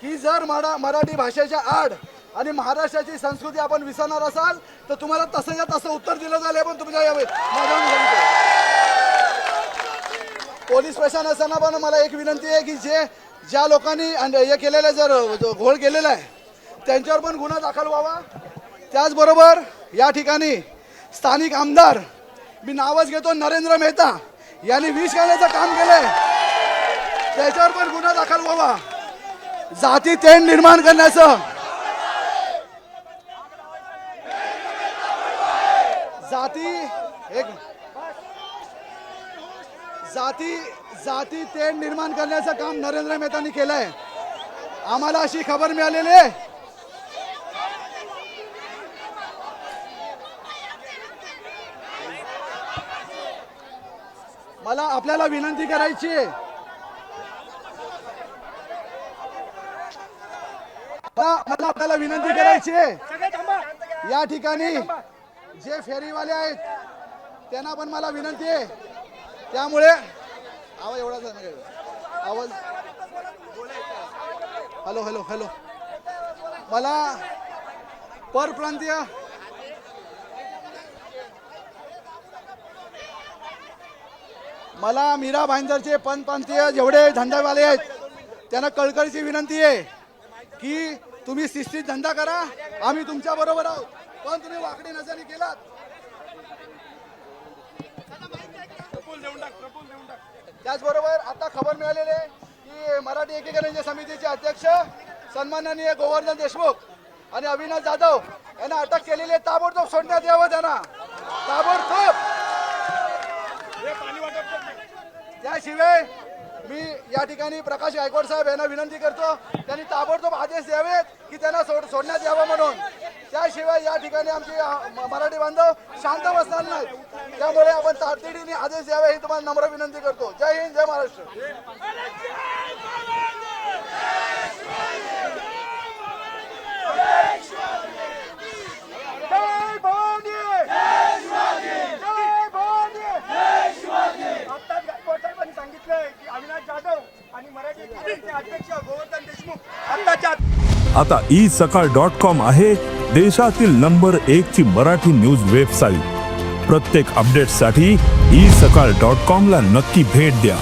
की जर मराठी भाषेच्या आड आणि महाराष्ट्राची संस्कृती आपण विसरणार असाल तर तुम्हाला तसंच्या तसं उत्तर दिलं जाईल. पण तुमच्या माझ्यावर पोलीस प्रशासनाला पण मला एक विनंती आहे की ज्या लोकांनी हे केलेलं जर घोळ केलेला आहे त्यांच्यावर पण गुन्हा दाखल व्हावा. त्याचबरोबर या ठिकाणी स्थानिक आमदार मी नावच घेतो नरेंद्र मेहता यांनी विष घालण्याचं काम केलंय त्याच्यावर पण गुन्हा दाखल व्हावा. जाती तेढ निर्माण करण्याचं जाती तेढ निर्माण करण्याचं काम नरेंद्र मेहतांनी केलंय. आम्हाला अशी खबर मिळालेली आहे मला आपल्याला विनंती करायची आहे आपल्याला विनंती करायची आहे या ठिकाणी जे फेरीवाले आहेत त्यांना पण मला विनंती आहे. त्यामुळे आवाज एवढाच आवाज हॅलो हॅलो हॅलो मला परप्रांतीय मला मीरा भाईंदरचे परप्रांतीय जेवढे धंदेवाले आहेत त्यांना कळकळीची विनंती आहे की तुम्ही शिस्तीत धंदा करा. आम्ही तुमच्या बरोबर आहोत पण तुम्ही वाकडी नजरेने केलात. त्याचबरोबर आता खबर मिळालेली आहे की मराठी एकीकरण समितीचे अध्यक्ष सन्माननीय गोवर्धन देशमुख आणि अविनाश जाधव यांना अटक केलेली आहे. ताबडतोब सोडण्यात यावं त्यांना ताबडतोब. त्याशिवाय मी या ठिकाणी प्रकाश गायकवाड साहेब यांना विनंती करतो त्यांनी ताबडतोब आदेश द्यावेत की त्यांना सोडण्यात यावं म्हणून. त्याशिवाय या ठिकाणी आमचे मराठी बांधव शांत बसणार नाहीत. त्यामुळे आपण तातडीने आदेश द्यावे ही तुम्हाला नम्र विनंती करतो. जय हिंद जय महाराष्ट्र. आता isakal.com आहे देशातील नंबर 1 ची मराठी न्यूज वेबसाईट. प्रत्येक अपडेटसाठी isakal.com ला नक्की भेट द्या.